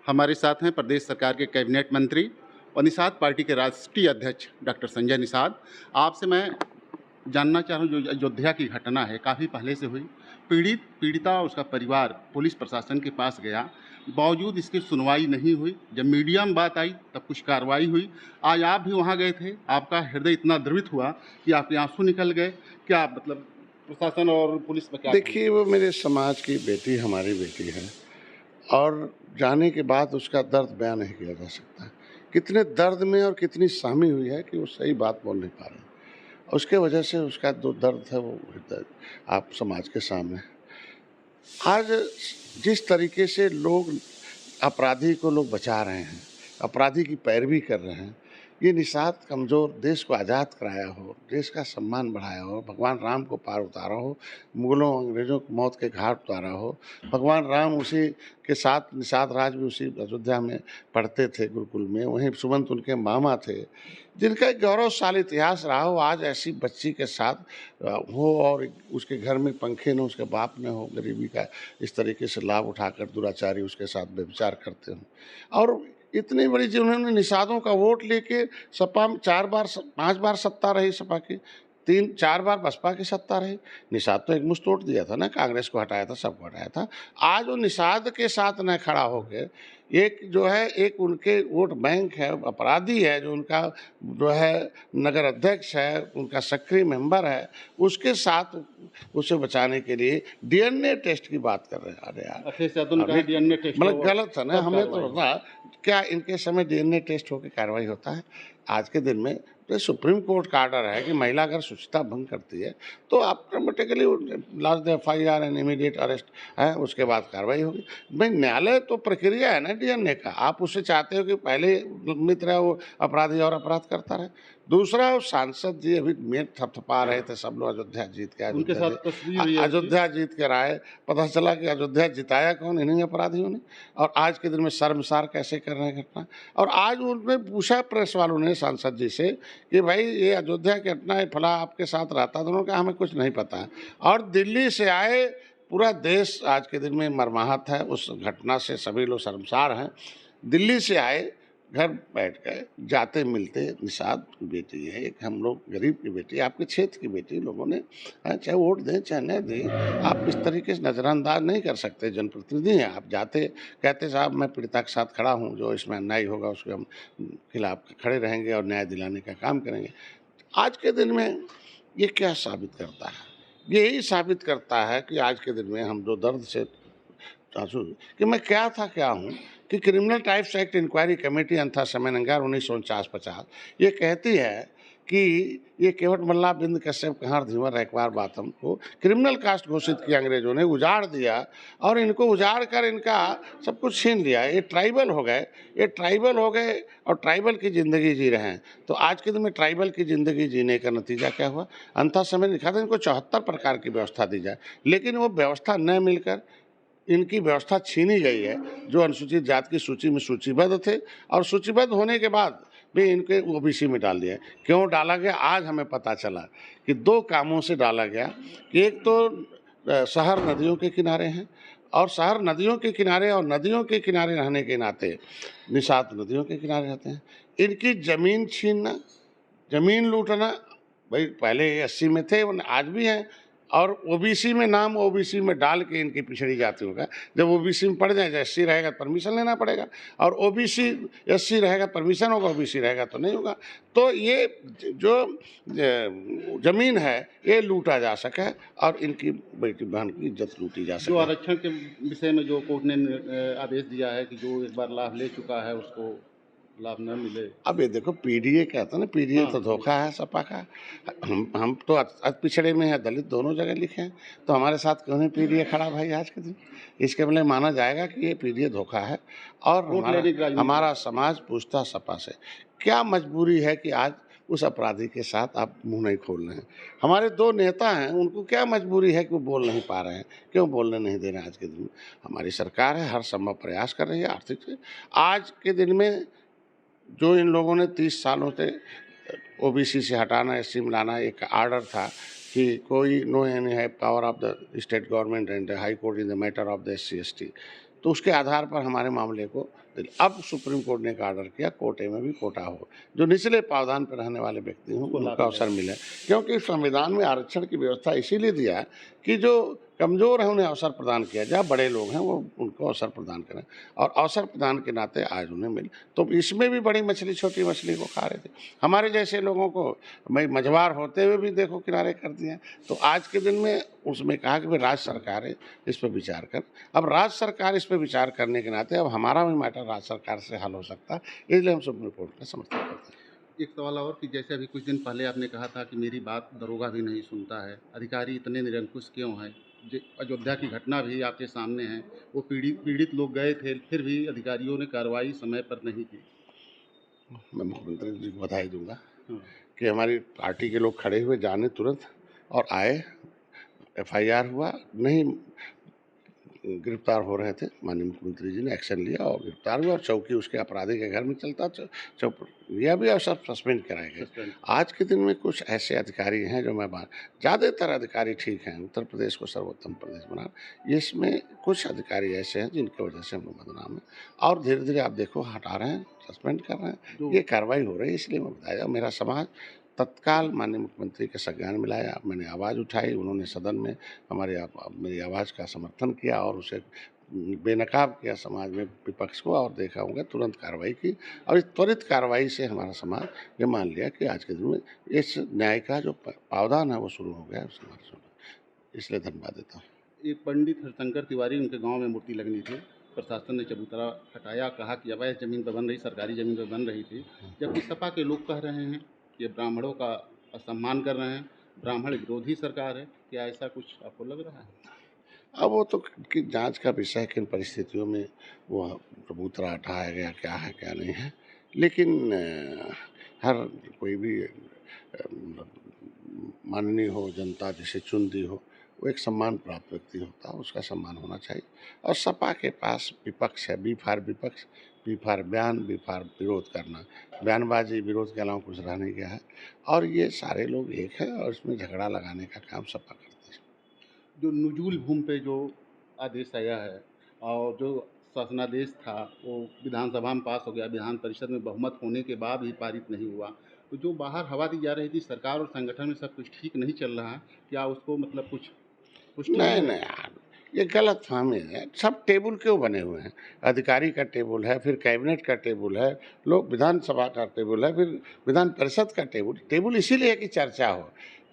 हमारे साथ हैं प्रदेश सरकार के कैबिनेट मंत्री और निषाद पार्टी के राष्ट्रीय अध्यक्ष डॉक्टर संजय निषाद। आपसे मैं जानना चाह रहा हूँ, जो अयोध्या की घटना है काफ़ी पहले से हुई, पीड़िता और उसका परिवार पुलिस प्रशासन के पास गया, बावजूद इसकी सुनवाई नहीं हुई। जब मीडिया में बात आई तब कुछ कार्रवाई हुई। आज आप भी वहाँ गए थे, आपका हृदय इतना द्रवित हुआ कि आपके आंसू निकल गए। क्या मतलब प्रशासन और पुलिस पर क्या देखिए, वो मेरे समाज की बेटी, हमारी बेटी है और जाने के बाद उसका दर्द बयान नहीं किया जा सकता। कितने दर्द में और कितनी सहमी हुई है कि वो सही बात बोल नहीं पा रहे। उसके वजह से उसका जो दर्द है वो आप समाज के सामने। आज जिस तरीके से लोग अपराधी को लोग बचा रहे हैं, अपराधी की पैरवी कर रहे हैं, ये निषाद कमज़ोर देश को आज़ाद कराया हो, देश का सम्मान बढ़ाया हो, भगवान राम को पार उतारा हो, मुग़लों अंग्रेज़ों को मौत के घाट उतारा हो, भगवान राम उसी के साथ निषाद राज भी उसी अयोध्या में पढ़ते थे गुरुकुल में, वहीं सुमंत उनके मामा थे, जिनका एक गौरवशाली इतिहास रहा हो। आज ऐसी बच्ची के साथ हो और उसके घर में पंखे न उसके बाप ने हो, गरीबी का इस तरीके से लाभ उठाकर दुराचारी उसके साथ व्यभिचार करते हों। और इतनी बड़ी जिन्होंने निषादों का वोट लेके सपा में 4 बार 5 बार सत्ता रही सपा की, 3-4 बार बसपा की सत्ता रही। निषाद तो एक मुश्त वोट दिया था ना, कांग्रेस को हटाया था, सबको हटाया था। आज वो निषाद के साथ न खड़ा होकर एक जो है एक उनके वोट बैंक है, अपराधी है, जो उनका जो है नगर अध्यक्ष है, उनका सक्रिय मेंबर है, उसके साथ उसे बचाने के लिए डीएनए टेस्ट की बात कर रहे हैं। अरे यार, डीएनए टेस्ट मतलब गलत है ना। हमें तो पता क्या इनके समय डीएनए टेस्ट होकर कार्रवाई होता है। आज के दिन में तो सुप्रीम कोर्ट का आर्डर है कि महिला अगर शुचिता भंग करती है तो automatically last FIR and immediate arrest है, उसके बाद कार्रवाई होगी। भाई न्यायालय तो प्रक्रिया है ना डीएनए का। आप उससे चाहते हो कि पहले मित्र है वो अपराधी और अपराध करता रहे। दूसरा, सांसद जी अभी मेट थपथपा रहे थे, सब लोग अयोध्या जीत के, अयोध्या जीत के राय। पता चला कि अयोध्या जिताया कौन? इन्हीं अपराधियों ने। और आज के दिन में शर्मसार कैसे कर रहे हैं घटना। और आज उन्होंने पूछा प्रेस वालों ने सांसद जी से कि भाई ये अयोध्या की घटना है, फला आपके साथ रहता था। उन्होंने कहा हमें कुछ नहीं पता है। और दिल्ली से आए, पूरा देश आज के दिन में मर्माहत है उस घटना से, सभी लोग शर्मसार हैं। दिल्ली से आए, घर बैठ गए, जाते मिलते निषाद की बेटी है, एक हम लोग गरीब की बेटी, आपके क्षेत्र की बेटी, लोगों ने चाहे वोट दें चाहे नहीं दें, आप इस तरीके से नज़रअंदाज नहीं कर सकते। जनप्रतिनिधि हैं आप, जाते कहते साहब मैं पीड़िता के साथ खड़ा हूँ, जो इसमें अन्याय होगा उसके हम खिलाफ खड़े रहेंगे और न्याय दिलाने का काम करेंगे। आज के दिन में ये क्या साबित करता है? यही साबित करता है कि आज के दिन में हम जो दर्द से कि मैं क्या था क्या हूँ, कि criminal tribes act inquiry committee अंथा समयनंगार 1949-50 ये कहती है कि ये केवट मल्ला बिंद कश्यप कहार धीवर रैकवार बातम को क्रिमिनल कास्ट घोषित किया अंग्रेजों ने, उजाड़ दिया और इनको उजाड़ कर इनका सब कुछ छीन लिया। ये ट्राइबल हो गए, और ट्राइबल की ज़िंदगी जी रहे हैं। तो आज के दिन में ट्राइबल की ज़िंदगी जीने का नतीजा क्या हुआ? अंथा समय लिखा था इनको 74 प्रकार की व्यवस्था दी जाए, लेकिन वो व्यवस्था न मिलकर इनकी व्यवस्था छीनी गई है, जो अनुसूचित जाति की सूची में सूचीबद्ध थे, और सूचीबद्ध होने के बाद भी इनके OBC में डाल दिया। क्यों डाला गया? आज हमें पता चला कि 2 कामों से डाला गया कि एक तो शहर नदियों के किनारे हैं, और शहर नदियों के किनारे और नदियों के किनारे रहने के नाते निषाद नदियों के किनारे रहते हैं। इनकी ज़मीन छीनना, ज़मीन लूटना, भाई पहले 80 में थे, आज भी हैं, और OBC में नाम OBC में डाल के इनकी पिछड़ी जाति होगा। जब OBC में पड़ जाए, SC रहेगा परमिशन लेना पड़ेगा, और OBC SC रहेगा परमिशन होगा, OBC रहेगा तो नहीं होगा। तो ये जो जमीन है ये लूटा जा सके और इनकी बेटी बहन की इज्जत लूटी जा सके। जो आरक्षण के विषय में जो कोर्ट ने आदेश दिया है कि जो एक बार लाभ ले चुका है उसको लाभ न मिले। अब ये देखो, PDA कहते हैं ना, PDA तो धोखा है सपा का। हम तो अति पिछड़े में है, दलित दोनों जगह लिखे हैं, तो हमारे साथ क्यों नहीं PDA खड़ा भाई आज के दिन? इसके बदले माना जाएगा कि ये PDA धोखा है, और हमारा समाज पूछता सपा से क्या मजबूरी है कि आज उस अपराधी के साथ आप मुंह नहीं खोल रहे हैं। हमारे 2 नेता हैं, उनको क्या मजबूरी है कि वो बोल नहीं पा रहे हैं, क्यों बोलने नहीं दे रहे हैं? आज के दिन में हमारी सरकार है, हर संभव प्रयास कर रही है आर्थिक से। आज के दिन में जो इन लोगों ने 30 सालों से OBC से हटाना, SC में लाना, एक आर्डर था कि कोई नो एनी है power of the state government and high court in the matter of the SC ST, तो उसके आधार पर हमारे मामले को अब सुप्रीम कोर्ट ने एक आर्डर किया कोटे में भी कोटा हो, जो निचले पावदान पर रहने वाले व्यक्ति हों उनको अवसर मिले, क्योंकि संविधान में आरक्षण की व्यवस्था इसीलिए दिया है कि जो कमज़ोर हैं उन्हें अवसर प्रदान किया जाए, बड़े लोग हैं वो उनको अवसर प्रदान करें, और अवसर प्रदान के नाते आज उन्हें मिले। तो इसमें भी बड़ी मछली छोटी मछली को खा रहे थे, हमारे जैसे लोगों को भाई मझवार होते हुए भी देखो किनारे कर दिए। तो आज के दिन में उसमें कहा कि भाई राज्य सरकार है इस पर विचार कर। अब राज्य सरकार इस पर विचार करने के नाते अब हमारा भी मैटर राज्य सरकार से हल हो सकता है, इसलिए हम सुप्रीम कोर्ट का समर्थन करते हैं। एक सवाल और कि जैसे अभी कुछ दिन पहले आपने कहा था कि मेरी बात दरोगा भी नहीं सुनता है, अधिकारी इतने निरंकुश क्यों हैं? अयोध्या की घटना भी आपके सामने है, वो पीड़ित लोग गए थे, फिर भी अधिकारियों ने कार्रवाई समय पर नहीं की। मैं मुख्यमंत्री जी को बधाई दूंगा हाँ। कि हमारी पार्टी के लोग खड़े हुए, जाने तुरंत और आए, एफआईआर हुआ, नहीं गिरफ्तार हो रहे थे, माननीय मुख्यमंत्री जी ने एक्शन लिया और गिरफ्तार हुआ, और चौकी उसके अपराधी के घर में चलता, यह भी अवसर सस्पेंड कराए गए। आज के दिन में कुछ ऐसे अधिकारी हैं जो मैं बात, ज़्यादातर अधिकारी ठीक हैं, उत्तर प्रदेश को सर्वोत्तम प्रदेश बना, इसमें कुछ अधिकारी ऐसे हैं जिनकी वजह से हम लोग बदनाम हैं, और धीरे धीरे आप देखो हटा रहे हैं, सस्पेंड कर रहे हैं, ये कार्रवाई हो रही है। इसलिए मैं बताया, मेरा समाज तत्काल माननीय मुख्यमंत्री के संज्ञान में लाया, मैंने आवाज़ उठाई, उन्होंने सदन में मेरी आवाज़ का समर्थन किया और उसे बेनकाब किया समाज में विपक्ष को, और देखा होगा तुरंत कार्रवाई की, और इस त्वरित कार्रवाई से हमारा समाज ये मान लिया कि आज के दिन में इस न्याय का जो पावदान है वो शुरू हो गया है समाज में, इसलिए धन्यवाद देता हूँ। एक पंडित हरशंकर तिवारी, उनके गांव में मूर्ति लगनी थी, प्रशासन ने चबूतरा हटाया, कहा कि अवैध जमीन पर बन रही, सरकारी जमीन पर बन रही थी, जबकि सपा के लोग कह रहे हैं कि ब्राह्मणों का असम्मान कर रहे हैं, ब्राह्मण विरोधी सरकार है। क्या ऐसा कुछ आपको लग रहा है? अब वो तो कि जांच का विषय है, किन परिस्थितियों में वो चबूतरा हटाया गया, क्या है क्या नहीं है, लेकिन हर कोई भी माननीय हो, जनता जिसे चुन दी हो, वो एक सम्मान प्राप्त व्यक्ति होता है, उसका सम्मान होना चाहिए। और सपा के पास विपक्ष है, बी फार विपक्ष, बी फार बयान, बी फार विरोध करना, बयानबाजी विरोध के अलावा कुछ रह नहीं गया है, और ये सारे लोग एक हैं और इसमें झगड़ा लगाने का काम सपा करती है। जो नजूल भूमि पे जो आदेश आया है और जो शासनादेश था वो विधानसभा में पास हो गया, विधान परिषद में बहुमत होने के बाद भी पारित नहीं हुआ, तो जो बाहर हवा दी जा रही थी सरकार और संगठन में सब कुछ ठीक नहीं चल रहा है, क्या उसको मतलब कुछ पुष्टि नहीं है? नहीं यार, ये गलत फहमी है। सब टेबल क्यों बने हुए हैं? अधिकारी का टेबल है, फिर कैबिनेट का टेबल है, लोग विधानसभा का टेबल है, फिर विधान परिषद का टेबल इसीलिए है कि चर्चा हो,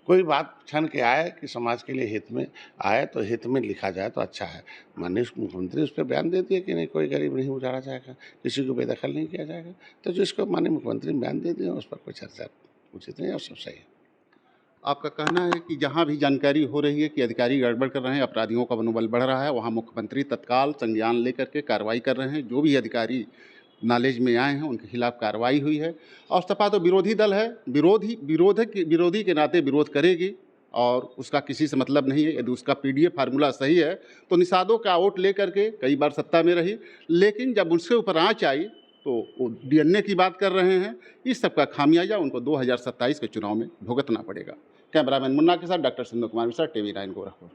कोई बात छन के आए कि समाज के लिए हित में आए, तो हित में लिखा जाए तो अच्छा है। माननीय मुख्यमंत्री उस पर बयान दे दिए कि नहीं, कोई गरीब नहीं उजाड़ा जाएगा, किसी को बेदखल नहीं किया जाएगा, तो जिसको माननीय मुख्यमंत्री बयान दे दिए उस पर कोई चर्चा उचित नहीं और सब सही है। आपका कहना है कि जहाँ भी जानकारी हो रही है कि अधिकारी गड़बड़ कर रहे हैं, अपराधियों का मनोबल बढ़ रहा है, वहाँ मुख्यमंत्री तत्काल संज्ञान लेकर के कार्रवाई कर रहे हैं, जो भी अधिकारी नॉलेज में आए हैं उनके खिलाफ कार्रवाई हुई है। और सपा तो विरोधी दल है, विरोधी के नाते विरोध करेगी और उसका किसी से मतलब नहीं है। यदि उसका पीडीएफ फार्मूला सही है तो निषादों का वोट ले करके कई बार सत्ता में रही, लेकिन जब उसके ऊपर आँच आई तो वो डीएनए की बात कर रहे हैं। इस सब का खामियाजा उनको 2027 के चुनाव में भुगतना पड़ेगा। कैमरामैन मुन्ना के साथ डॉक्टर सिंधु कुमार मिश्रा, टीवी 9 गोरखपुर।